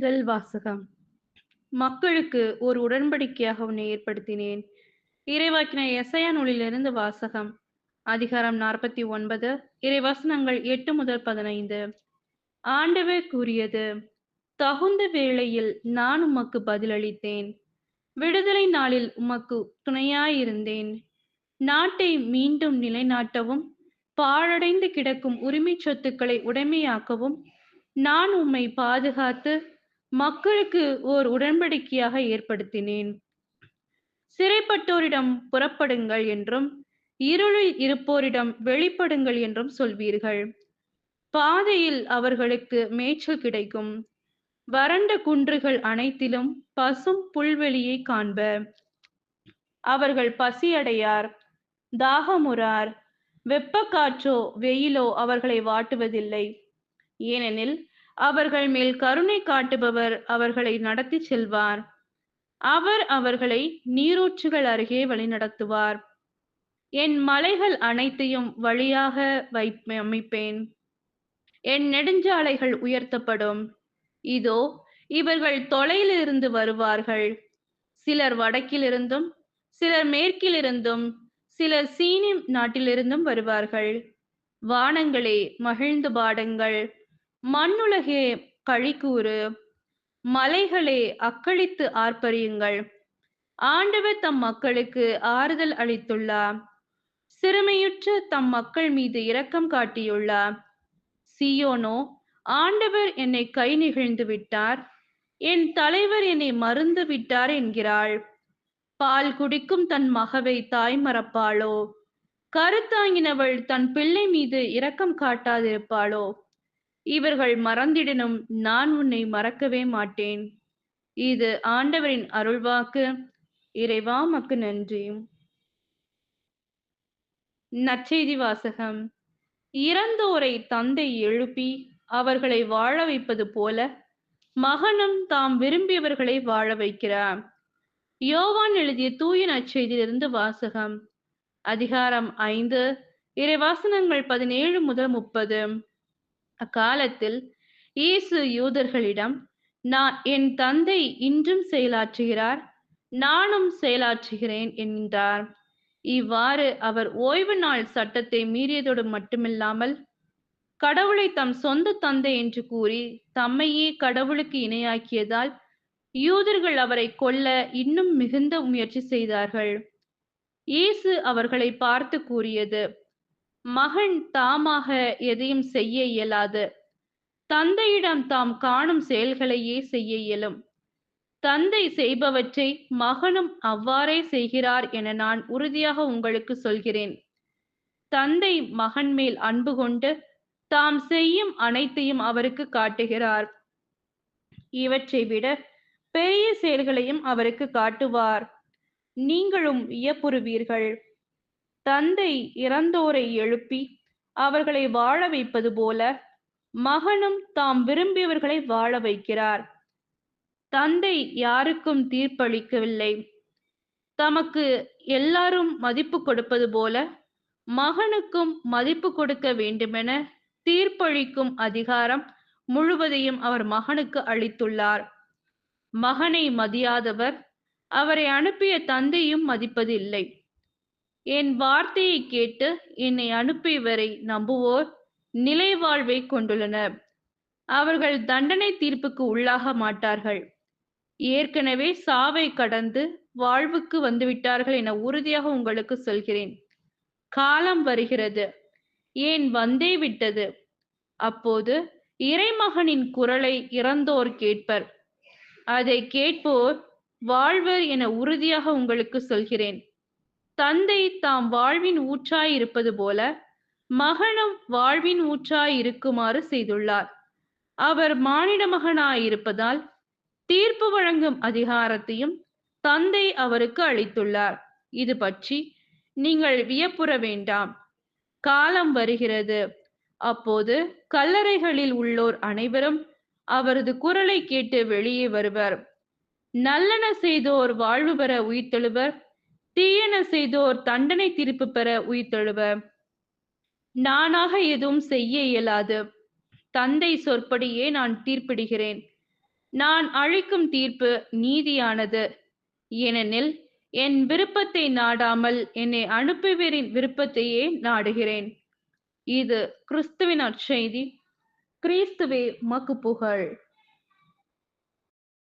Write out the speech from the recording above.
முதல் வாசகம். மக்களுக்கு ஒரு உடன்படிக்கையாக உன்னை ஏற்படுத்தினேன். இறைவாக்கினர் எசையா நூலிலிருந்து வாசகம். அதிகாரம் 49, இறைவசனங்கள் 8 முதல் 15. ஆண்டவர் கூறியது: தகுந்த வேளையில் நான் உமக்கு பதிலளித்தேன். விடுதலை நாளில் உமக்கு துணையாயிருந்தேன். நாட்டை மீண்டும் நிலைநாட்டவும், பாழடைந்து கிடக்கும் உரிமைச் சொத்துக்களை உடைமையாக்கவும் நான் உம்மை பாதுகாத்து மக்களுக்கு ஓர் உடன்படிக்கையாக ஏற்படுத்தினேன். சிறைப்பட்டோரிடம் புறப்படுங்கள் என்றும், இருளில் இருப்போரிடம் வெளிப்படுங்கள் என்றும் சொல்வீர்கள். பாதையில் அவர்களுக்கு மேய்ச்சல் கிடைக்கும். வறண்ட குன்றுகள் அனைத்திலும் பசும் புல்வெளியை காண்ப. அவர்கள் பசியடையார், தாகமுறார். வெப்பக்காற்றோ வெயிலோ அவர்களை வாட்டுவதில்லை. ஏனெனில் அவர்கள் மேல் கருணை காட்டுபவர் அவர்களை நடத்தி செல்வார். அவர் அவர்களை நீரூற்றுகள் அருகே வழிநடத்துவார். என் மலைகள் அனைத்தையும் வழியாக அமைப்பேன். என் நெடுஞ்சாலைகள் உயர்த்தப்படும். இதோ, இவர்கள் தொலையிலிருந்து வருவார்கள். சிலர் வடக்கிலிருந்தும், சிலர் மேற்கிலிருந்தும், சிலர் சீனி நாட்டிலிருந்தும் வருவார்கள். வானங்களே, மகிழ்ந்து பாடுங்கள். மண்ணுலகே, களிகூறு. மலைகளே, அக்களித்து ஆர்ப்பரியுங்கள். ஆண்டவர் தம் மக்களுக்கு ஆறுதல் அளித்துள்ளார். சிறுமையுற்ற தம் மக்கள் மீது இரக்கம் காட்டியுள்ளார். சீயோனோ, ஆண்டவர் என்னை கை நெகிழ்ந்து விட்டார், என் தலைவர் என்னை மறந்து விட்டார் என்கிறாள். பால் குடிக்கும் தன் மகவை தாய் மறப்பாளோ? கருத்தாங்கினவள் தன் பிள்ளை மீது இரக்கம் காட்டாதிருப்பாளோ? இவர்கள் மறந்திடனும் நான் உன்னை மறக்கவே மாட்டேன். இது ஆண்டவரின் அருள்வாக்கு. இறைவா, உமக்கு நன்றி. நற்செய்தி வாசகம். இறந்தோரை தந்தை எழுப்பி அவர்களை வாழ வைப்பது போல மகனும் தாம் விரும்பியவர்களை வாழ வைக்கிறார். யோவான் எழுதிய தூய நற்செய்தியிலிருந்து வாசகம். அதிகாரம் 5, இறைவசனங்கள் 17 முதல் 30. அக்காலத்தில் இயேசு யூதர்களிடம், என் தந்தை இன்றும் செயலாற்றுகிறார், நானும் செயலாற்றுகிறேன் என்றார். இவ்வாறு அவர் ஓய்வு நாள் சட்டத்தை மீறியதோடு மட்டுமில்லாமல், கடவுளை தம் சொந்த தந்தை என்று கூறி தம்மையே கடவுளுக்கு இணையாக்கியதால் யூதர்கள் அவரை கொல்ல இன்னும் மிகுந்த முயற்சி செய்தார்கள். இயேசு அவர்களை பார்த்து கூறியது: மகன் தாமாக எதையும் செய்ய இயலாது. தந்தையிடம் தாம் காணும் செயல்களையே செய்ய இயலும். தந்தை செய்பவற்றை மகனும் அவ்வாறே செய்கிறார் என நான் உறுதியாக உங்களுக்கு சொல்கிறேன். தந்தை மகன் மேல் அன்பு கொண்டு தாம் செய்யும் அனைத்தையும் அவருக்கு காட்டுகிறார். இவற்றை விட பெரிய செயல்களையும் அவருக்கு காட்டுவார். நீங்களும் வியப்புறுவீர்கள். தந்தை இறந்தோரை எழுப்பி அவர்களை வாழ வைப்பது போல மகனும் தாம் விரும்பியவர்களை வாழ வைக்கிறார். தந்தை யாருக்கும் தீர்ப்பளிக்கவில்லை. தமக்கு எல்லாரும் மதிப்பு கொடுப்பது போல மகனுக்கும் மதிப்பு கொடுக்க வேண்டுமென தீர்ப்பளிக்கும் அதிகாரம் முழுவதையும் அவர் மகனுக்கு அளித்துள்ளார். மகனை மதியாதவர் அவரை அனுப்பிய தந்தையும் மதிப்பதில்லை. என் வார்த்தையை கேட்டு என்னை அனுப்பியவரை நம்புவோர் நிலை வாழ்வை கொண்டுள்ளனர். அவர்கள் தண்டனை தீர்ப்புக்கு உள்ளாக மாட்டார்கள். ஏற்கனவே சாவை கடந்து வாழ்வுக்கு வந்துவிட்டார்கள் என உறுதியாக உங்களுக்கு சொல்கிறேன். காலம் வருகிறது, ஏன் வந்தே விட்டது. அப்போது இறைமகனின் குரலை இறந்தோர் கேட்பர். அதை கேட்போர் வாழ்வர் என உறுதியாக உங்களுக்கு சொல்கிறேன். தந்தை தாம் வாழ்வின் ஊற்றாய் இருப்பது போல மகனும் வாழ்வின் ஊற்றாய் இருக்குமாறு செய்துள்ளார். அவர் மானிட மகனாயிருப்பதால் தீர்ப்பு வழங்கும் அதிகாரத்தையும் தந்தை அவருக்கு அளித்துள்ளார். இது பற்றி நீங்கள் வியப்புற வேண்டாம். காலம் வருகிறது, அப்போது கல்லறைகளில் உள்ளோர் அனைவரும் அவரது குரலை கேட்டு வெளியே வருவர். நல்லன செய்தோர் வாழ்வு பெற உயிர்த்தெழுவர், தீயன செய்தோர் தண்டனை தீர்ப்பு பெற உயிர்த்தெழுவர். நானாக எதுவும் செய்ய இயலாது. தந்தை சொற்படியே நான் தீர்ப்பிடுகிறேன். நான் அளிக்கும் தீர்ப்பு நீதியானது. ஏனெனில் என் விருப்பத்தை நாடாமல் என்னை அனுப்பியவரின் விருப்பத்தையே நாடுகிறேன். இது கிறிஸ்துவின் நற்செய்தி. கிறிஸ்துவே உமக்கு புகழ்.